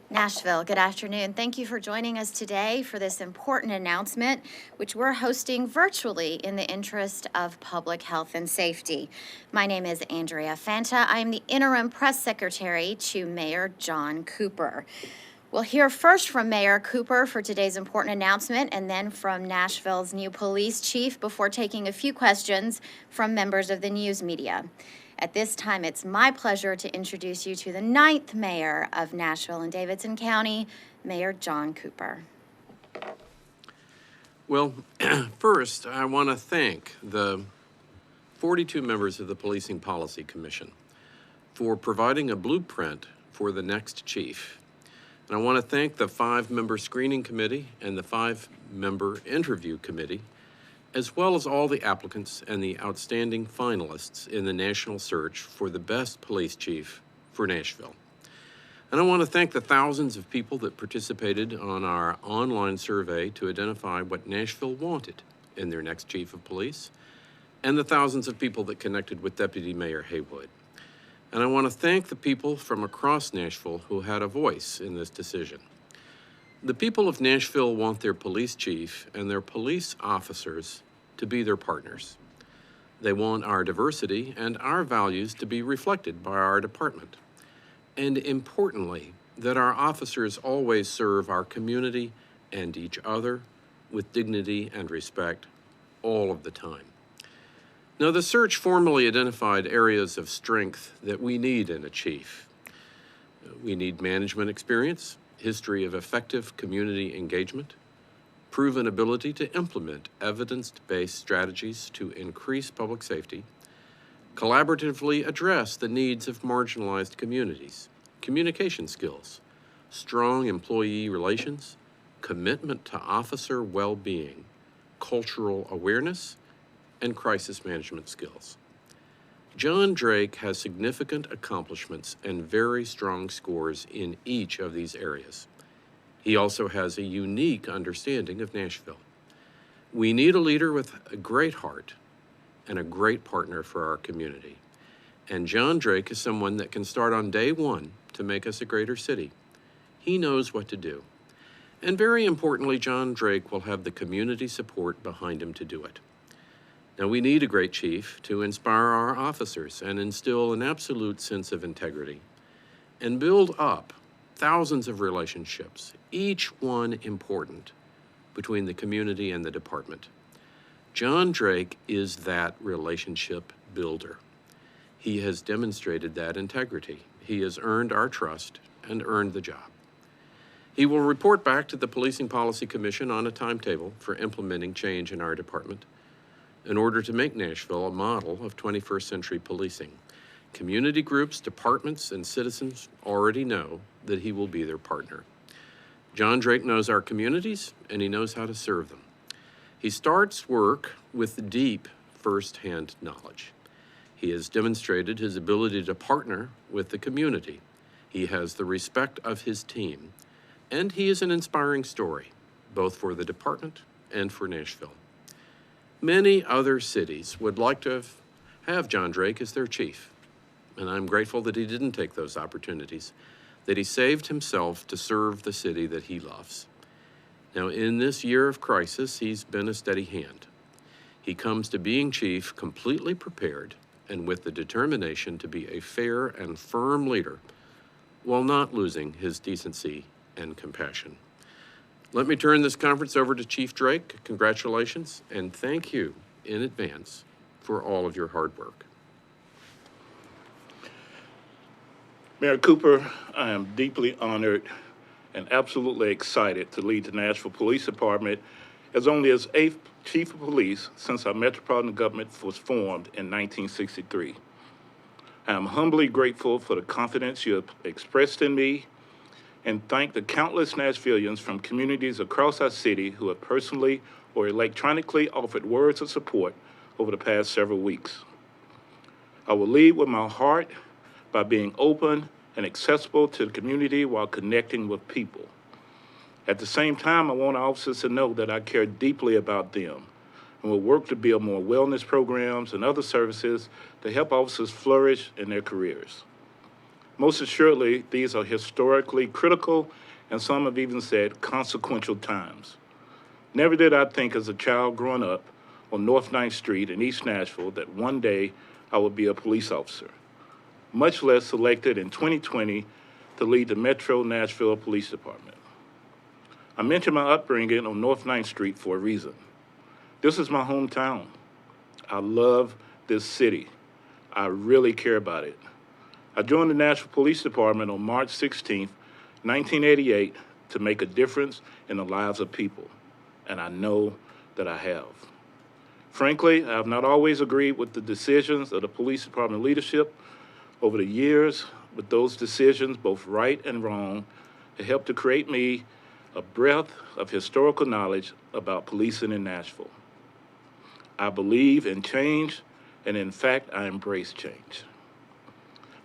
Nashville, good afternoon. Thank you for joining us today for this important announcement, which we're hosting virtually in the interest of public health and safety. My name is Andrea Fanta. I am the interim press secretary to Mayor John Cooper. We'll hear first from Mayor Cooper for today's important announcement, and then from Nashville's new police chief before taking a few questions from members of the news media. At this time, it's my pleasure to introduce you to the 9th mayor of Nashville and Davidson County, Mayor John Cooper. Well, first, I want to thank the 42 members of the Policing Policy Commission for providing a blueprint for the next chief. And I want to thank the 5-member screening committee and the 5-member interview committee, as well as all the applicants and the outstanding finalists in the national search for the best police chief for Nashville. And I want to thank the thousands of people that participated on our online survey to identify what Nashville wanted in their next chief of police, and the thousands of people that connected with Deputy Mayor Haywood. And I want to thank the people from across Nashville who had a voice in this decision. The people of Nashville want their police chief and their police officers to be their partners. They want our diversity and our values to be reflected by our department. And importantly, that our officers always serve our community and each other with dignity and respect all of the time. Now, the search formally identified areas of strength that we need in a chief. We need management experience, history of effective community engagement, proven ability to implement evidence-based strategies to increase public safety, collaboratively address the needs of marginalized communities, communication skills, strong employee relations, commitment to officer well-being, cultural awareness, and crisis management skills. John Drake has significant accomplishments and very strong scores in each of these areas. He also has a unique understanding of Nashville. We need a leader with a great heart and a great partner for our community. And John Drake is someone that can start on day one to make us a greater city. He knows what to do. And very importantly, John Drake will have the community support behind him to do it. Now, we need a great chief to inspire our officers and instill an absolute sense of integrity and build up thousands of relationships, each one important, between the community and the department. John Drake is that relationship builder. He has demonstrated that integrity. He has earned our trust and earned the job. He will report back to the Policing Policy Commission on a timetable for implementing change in our department in order to make Nashville a model of 21st century policing. Community groups, departments, and citizens already know that he will be their partner. John Drake knows our communities, and he knows how to serve them. He starts work with deep first-hand knowledge. He has demonstrated his ability to partner with the community. He has the respect of his team, and he is an inspiring story, both for the department and for Nashville. Many other cities would like to have John Drake as their chief, and I'm grateful that he didn't take those opportunities, that he saved himself to serve the city that he loves. Now, in this year of crisis, he's been a steady hand. He comes to being chief completely prepared and with the determination to be a fair and firm leader while not losing his decency and compassion. Let me turn this conference over to Chief Drake. Congratulations, and thank you in advance for all of your hard work. Mayor Cooper, I am deeply honored and absolutely excited to lead the Nashville Police Department as only its 8th Chief of Police since our metropolitan government was formed in 1963. I am humbly grateful for the confidence you have expressed in me and thank the countless Nashvillians from communities across our city who have personally or electronically offered words of support over the past several weeks. I will lead with my heart by being open and accessible to the community while connecting with people. At the same time, I want officers to know that I care deeply about them and will work to build more wellness programs and other services to help officers flourish in their careers. Most assuredly, these are historically critical, and some have even said consequential times. Never did I think as a child growing up on North 9th Street in East Nashville that one day I would be a police officer, much less selected in 2020 to lead the Metro Nashville Police Department. I mention my upbringing on North 9th Street for a reason. This is my hometown. I love this city. I really care about it. I joined the Nashville Police Department on March 16, 1988, to make a difference in the lives of people, and I know that I have. Frankly, I have not always agreed with the decisions of the police department leadership over the years, but those decisions, both right and wrong, have helped to create me a breadth of historical knowledge about policing in Nashville. I believe in change, and in fact, I embrace change.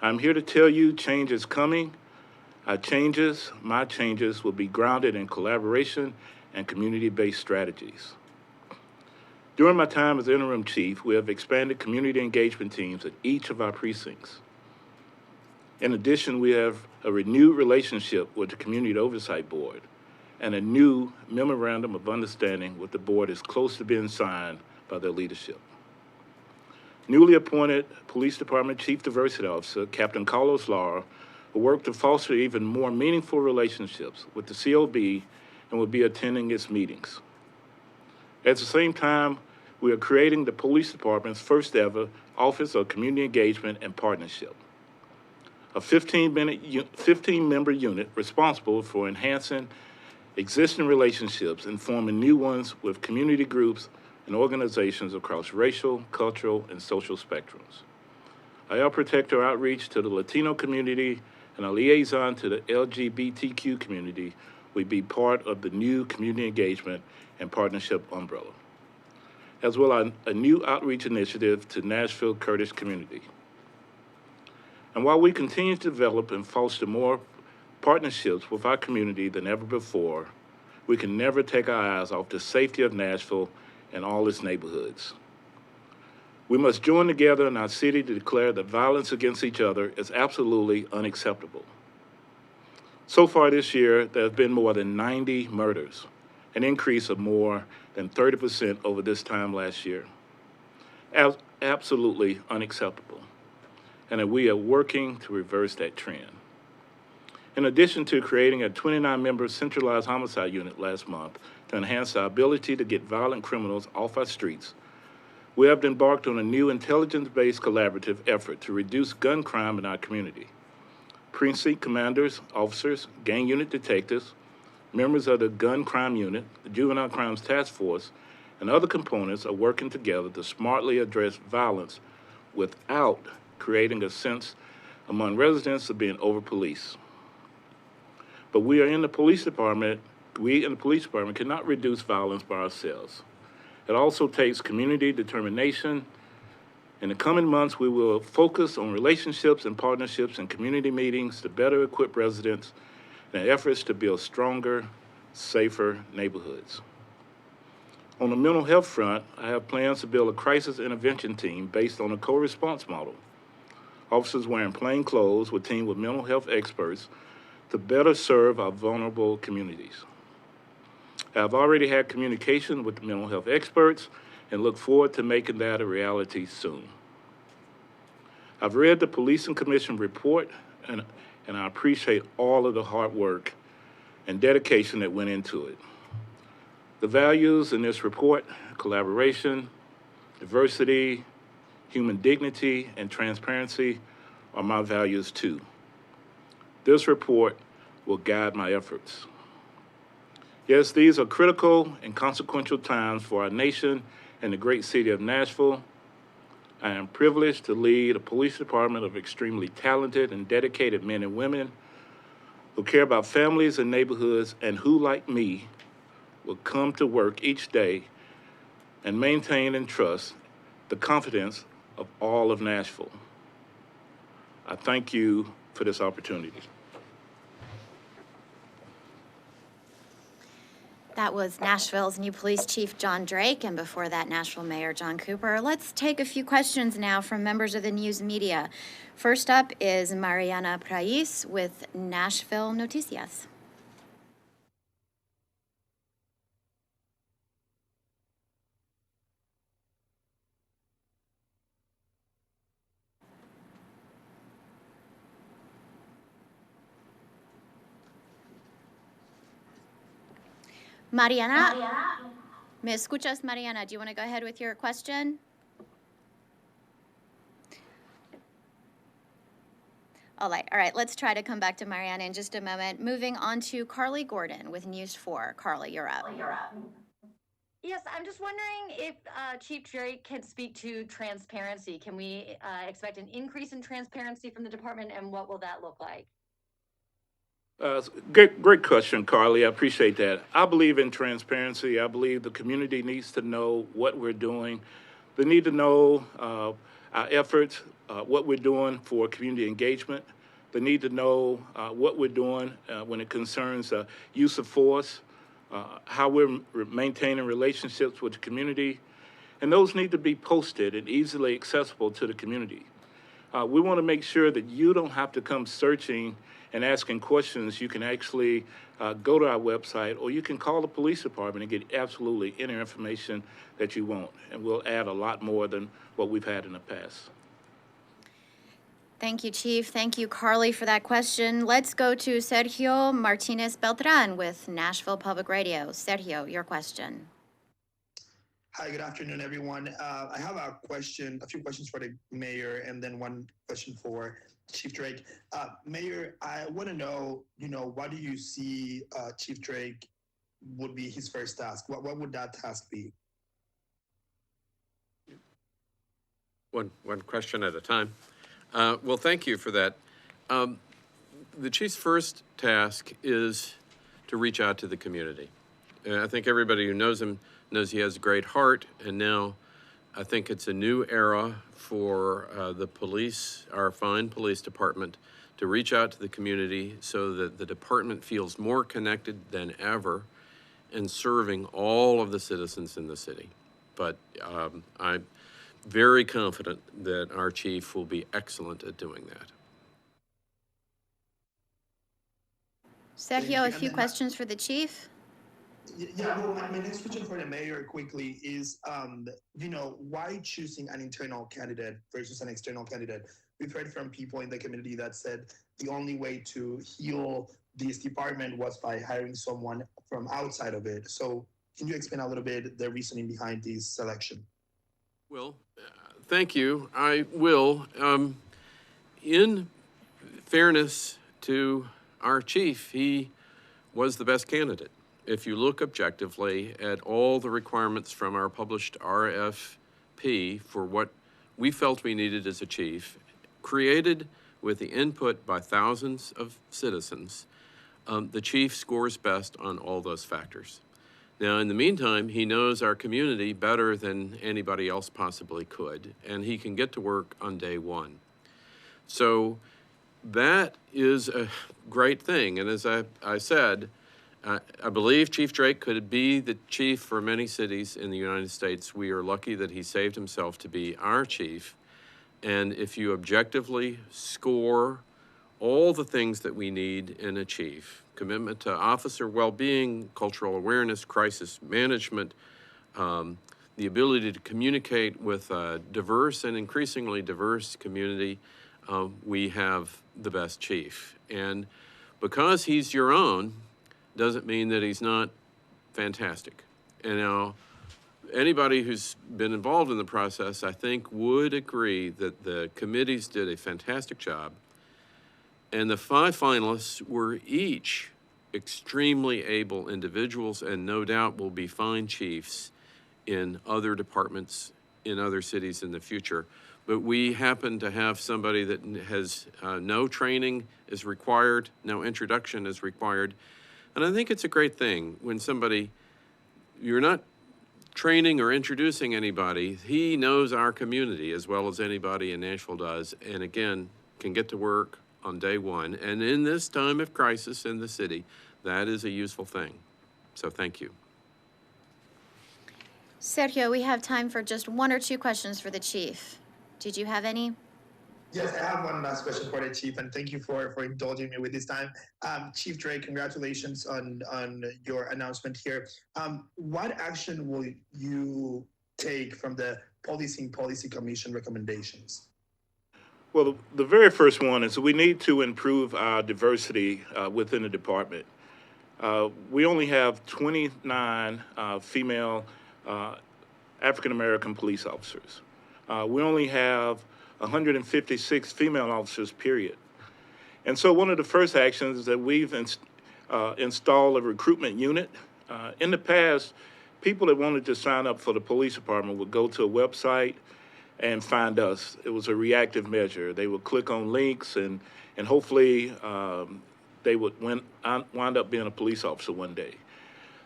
I'm here to tell you change is coming. My changes will be grounded in collaboration and community-based strategies. During my time as interim chief, we have expanded community engagement teams at each of our precincts. In addition, we have a renewed relationship with the Community Oversight Board, and a new memorandum of understanding with the board is close to being signed by their leadership. Newly appointed Police Department Chief Diversity Officer, Captain Carlos Lara, will work to foster even more meaningful relationships with the COB and will be attending its meetings. At the same time, we are creating the Police Department's first ever Office of Community Engagement and Partnership, a 15-member unit responsible for enhancing existing relationships and forming new ones with community groups and organizations across racial, cultural, and social spectrums. I help protect our outreach to the Latino community, and our liaison to the LGBTQ community will be part of the new community engagement and partnership umbrella, as well as a new outreach initiative to Nashville Kurdish community. And while we continue to develop and foster more partnerships with our community than ever before, we can never take our eyes off the safety of Nashville and all its neighborhoods. We must join together in our city to declare that violence against each other is absolutely unacceptable. So far this year, there have been more than 90 murders, an increase of more than 30% over this time last year. Absolutely unacceptable, and that we are working to reverse that trend. In addition to creating a 29-member centralized homicide unit last month to enhance our ability to get violent criminals off our streets, we have embarked on a new intelligence-based collaborative effort to reduce gun crime in our community. Precinct commanders, officers, gang unit detectives, members of the gun crime unit, the juvenile crimes task force, and other components are working together to smartly address violence without creating a sense among residents of being over-policed. But we in the police department cannot reduce violence by ourselves. It also takes community determination. In the coming months, we will focus on relationships and partnerships and community meetings to better equip residents in efforts to build stronger, safer neighborhoods. On the mental health front, I have plans to build a crisis intervention team based on a co-response model. Officers wearing plain clothes will team with mental health experts to better serve our vulnerable communities. I've already had communication with the mental health experts and look forward to making that a reality soon. I've read the Policing Commission report, and I appreciate all of the hard work and dedication that went into it. The values in this report, collaboration, diversity, human dignity, and transparency, are my values too. This report will guide my efforts. Yes, these are critical and consequential times for our nation and the great city of Nashville. I am privileged to lead a police department of extremely talented and dedicated men and women who care about families and neighborhoods and who, like me, will come to work each day and maintain and trust the confidence of all of Nashville. I thank you for this opportunity. That was Nashville's new police chief, John Drake, and before that, Nashville Mayor John Cooper. Let's take a few questions now from members of the news media. First up is Mariana Prais with Nashville Noticias. Mariana, ¿me escuchas, Mariana? Do you want to go ahead with your question? All right, let's try to come back to Mariana in just a moment. Moving on to Carly Gordon with News 4. Carly, you're up. Yes, I'm just wondering if Chief Drake can speak to transparency. Can we expect an increase in transparency from the department, and what will that look like? Great question, Carly. I appreciate that. I believe in transparency. I believe the community needs to know what we're doing. They need to know our efforts, what we're doing for community engagement. They need to know what we're doing when it concerns use of force, how we're maintaining relationships with the community. And those need to be posted and easily accessible to the community. We want to make sure that you don't have to come searching and asking questions. You can actually go to our website, or you can call the police department and get absolutely any information that you want. And we'll add a lot more than what we've had in the past. Thank you, Chief. Thank you, Carly, for that question. Let's go to Sergio Martinez Beltran with Nashville Public Radio. Sergio, your question. Hi, good afternoon, everyone. I have a few questions for the mayor, and then one question for Chief Drake. Mayor, I want to know, what do you see Chief Drake would be his first task? What would that task be? One question at a time. Well, thank you for that. The chief's first task is to reach out to the community. I think everybody who knows him knows he has a great heart, and now I think it's a new era for the police, our fine police department, to reach out to the community so that the department feels more connected than ever in serving all of the citizens in the city. But I'm very confident that our chief will be excellent at doing that. Sergio, a few questions for the chief. Yeah, well, my next question for the mayor quickly is, why choosing an internal candidate versus an external candidate? We've heard from people in the community that said the only way to heal this department was by hiring someone from outside of it. So can you explain a little bit the reasoning behind this selection? Well, thank you. I will. In fairness to our chief, he was the best candidate. If you look objectively at all the requirements from our published RFP for what we felt we needed as a chief, created with the input by thousands of citizens, the chief scores best on all those factors. Now, in the meantime, he knows our community better than anybody else possibly could, and he can get to work on day one. So that is a great thing. And as I said, I believe Chief Drake could be the chief for many cities in the United States. We are lucky that he saved himself to be our chief. And if you objectively score all the things that we need in a chief, commitment to officer well-being, cultural awareness, crisis management, the ability to communicate with a diverse and increasingly diverse community, we have the best chief. And because he's your own, doesn't mean that he's not fantastic. And now, anybody who's been involved in the process, I think, would agree that the committees did a fantastic job. And the 5 finalists were each extremely able individuals, and no doubt will be fine chiefs in other departments in other cities in the future. But we happen to have somebody that has no training is required, no introduction is required. And I think it's a great thing when you're not training or introducing anybody. He knows our community as well as anybody in Nashville does, and again, can get to work on day one. And in this time of crisis in the city, that is a useful thing. So thank you. Sergio, we have time for just one or two questions for the chief. Did you have any? Yes, I have one last question for the chief, and thank you for indulging me with this time. Chief Drake, congratulations on your announcement here. What action will you take from the Policing Policy Commission recommendations? Well, the very first one is we need to improve our diversity within the department. We only have 29 female African American police officers. We only have 156 female officers, period. And so one of the first actions is that we've installed a recruitment unit. In the past, people that wanted to sign up for the police department would go to a website and find us. It was a reactive measure. They would click on links and hopefully they would wind up being a police officer one day.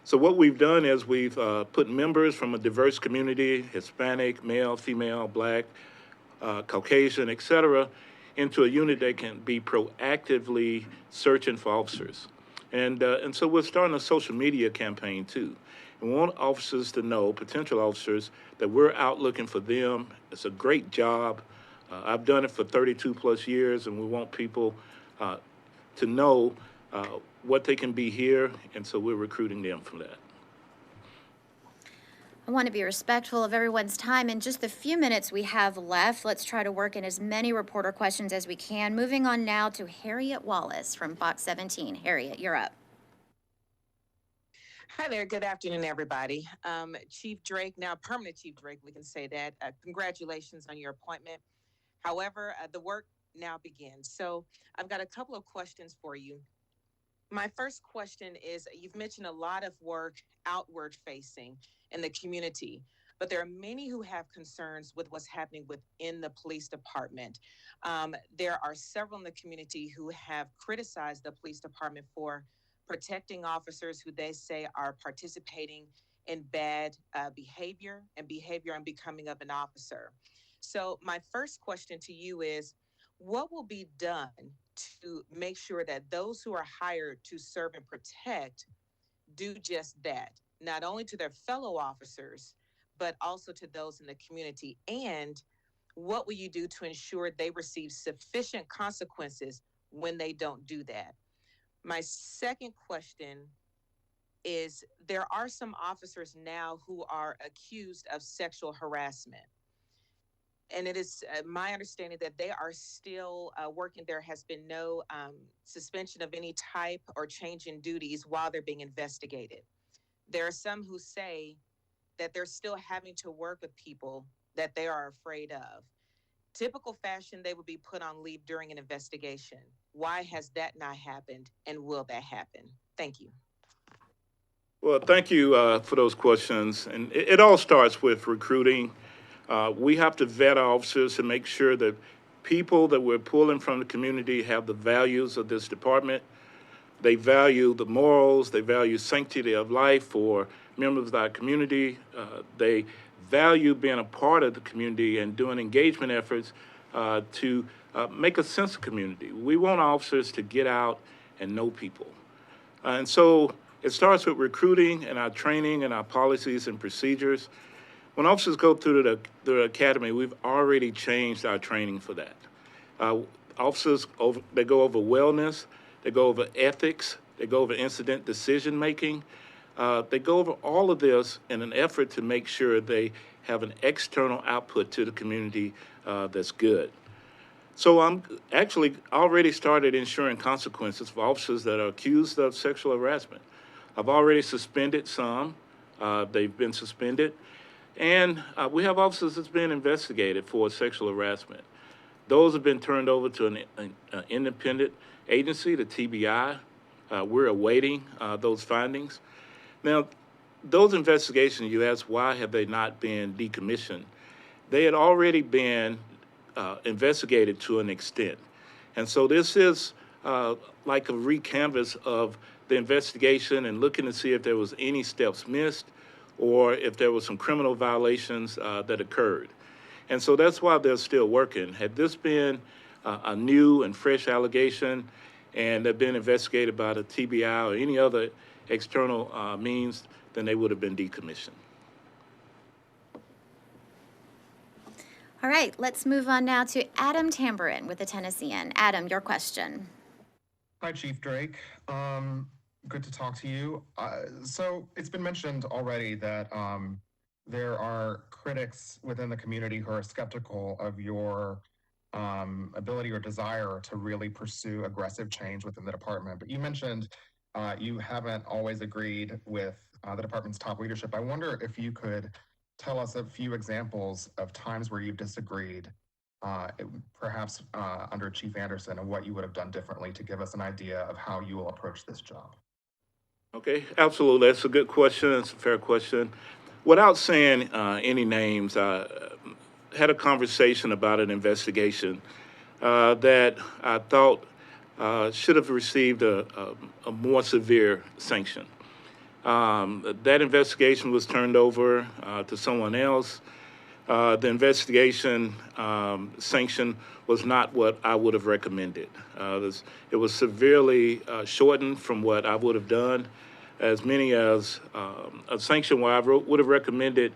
So what we've done is we've put members from a diverse community, Hispanic, male, female, Black, Caucasian, etc., into a unit that can be proactively searching for officers. And so we're starting a social media campaign too. We want officers to know, potential officers, that we're out looking for them. It's a great job. I've done it for 32 plus years, and we want people to know what they can be here, and so we're recruiting them for that. I want to be respectful of everyone's time. In just the few minutes we have left, let's try to work in as many reporter questions as we can. Moving on now to Harriet Wallace from Fox 17. Harriet, you're up. Hi there. Good afternoon, everybody. Chief Drake, now permanent Chief Drake, we can say that. Congratulations on your appointment. However, the work now begins. So I've got a couple of questions for you. My first question is, you've mentioned a lot of work outward facing in the community, but there are many who have concerns with what's happening within the police department. There are several in the community who have criticized the police department for protecting officers who they say are participating in bad behavior and becoming of an officer. So my first question to you is, what will be done to make sure that those who are hired to serve and protect do just that, not only to their fellow officers, but also to those in the community? And what will you do to ensure they receive sufficient consequences when they don't do that? My second question is, there are some officers now who are accused of sexual harassment. And it is my understanding that they are still working. There has been no suspension of any type or change in duties while they're being investigated. There are some who say that they're still having to work with people that they are afraid of. Typical fashion, they would be put on leave during an investigation. Why has that not happened, and will that happen? Thank you. Well, thank you for those questions. And it all starts with recruiting. We have to vet our officers to make sure that people that we're pulling from the community have the values of this department. They value the morals, they value sanctity of life for members of our community. They value being a part of the community and doing engagement efforts to make a sense of community. We want officers to get out and know people. And so it starts with recruiting and our training and our policies and procedures. When officers go through the academy, we've already changed our training for that. Officers, they go over wellness, they go over ethics, they go over incident decision making. They go over all of this in an effort to make sure they have an external output to the community that's good. So I'm actually already started ensuring consequences for officers that are accused of sexual harassment. I've already suspended some. They've been suspended. And we have officers that's been investigated for sexual harassment. Those have been turned over to an independent agency, the TBI. We're awaiting those findings. Now, those investigations, you ask, why have they not been decommissioned? They had already been investigated to an extent. And so this is like a recanvas of the investigation and looking to see if there was any steps missed or if there were some criminal violations that occurred. And so that's why they're still working. Had this been a new and fresh allegation and they've been investigated by the TBI or any other external means, then they would have been decommissioned. All right, let's move on now to Adam Tamburin with the Tennessean. Adam, your question. Hi, Chief Drake. Good to talk to you. So it's been mentioned already that there are critics within the community who are skeptical of your ability or desire to really pursue aggressive change within the department. But you mentioned you haven't always agreed with the department's top leadership. I wonder if you could tell us a few examples of times where you've disagreed, perhaps under Chief Anderson, and what you would have done differently to give us an idea of how you will approach this job. Okay, absolutely. That's a good question. It's a fair question. Without saying any names, I had a conversation about an investigation that I thought should have received a more severe sanction. That investigation was turned over to someone else. The investigation sanction was not what I would have recommended. It was severely shortened from what I would have done. As many as a sanction where I would have recommended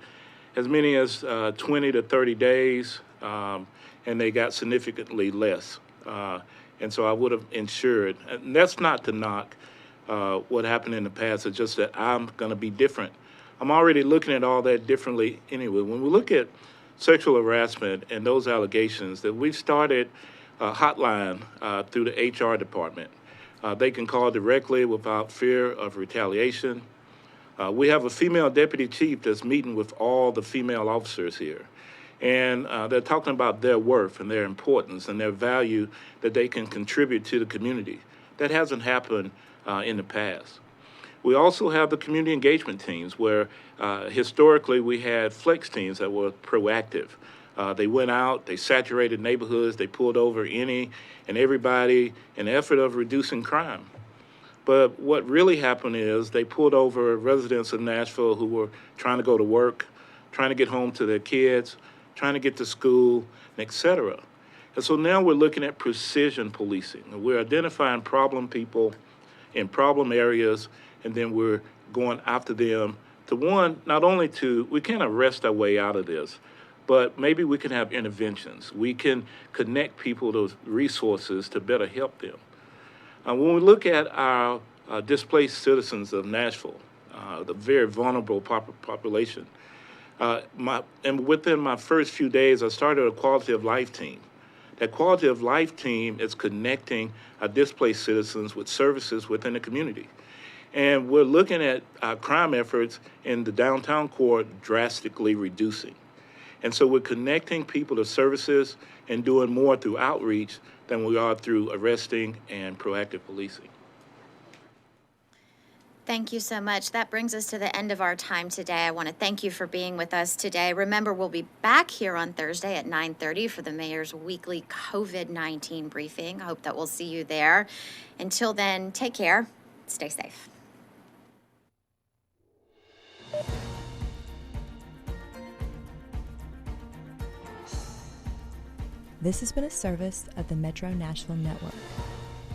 as many as 20 to 30 days, and they got significantly less. And so I would have ensured, and that's not to knock what happened in the past, it's just that I'm going to be different. I'm already looking at all that differently anyway. When we look at sexual harassment and those allegations, that we've started a hotline through the HR department. They can call directly without fear of retaliation. We have a female deputy chief that's meeting with all the female officers here. And they're talking about their worth and their importance and their value that they can contribute to the community. That hasn't happened in the past. We also have the community engagement teams where historically we had flex teams that were proactive. They went out, they saturated neighborhoods, they pulled over any and everybody in the effort of reducing crime. But what really happened is they pulled over residents of Nashville who were trying to go to work, trying to get home to their kids, trying to get to school, etc. And so now we're looking at precision policing. We're identifying problem people in problem areas, and then we're going after them to not only we can't arrest our way out of this, but maybe we can have interventions. We can connect people to resources to better help them. When we look at our displaced citizens of Nashville, the very vulnerable population, and within my first few days, I started a quality of life team. That quality of life team is connecting our displaced citizens with services within the community. And we're looking at crime efforts in the downtown core drastically reducing. And so we're connecting people to services and doing more through outreach than we are through arresting and proactive policing. Thank you so much. That brings us to the end of our time today. I want to thank you for being with us today. Remember, we'll be back here on Thursday at 9:30 for the mayor's weekly COVID-19 briefing. I hope that we'll see you there. Until then, take care. Stay safe. This has been a service of the Metro Nashville Network.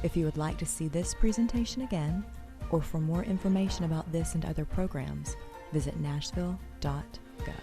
If you would like to see this presentation again, or for more information about this and other programs, visit nashville.gov.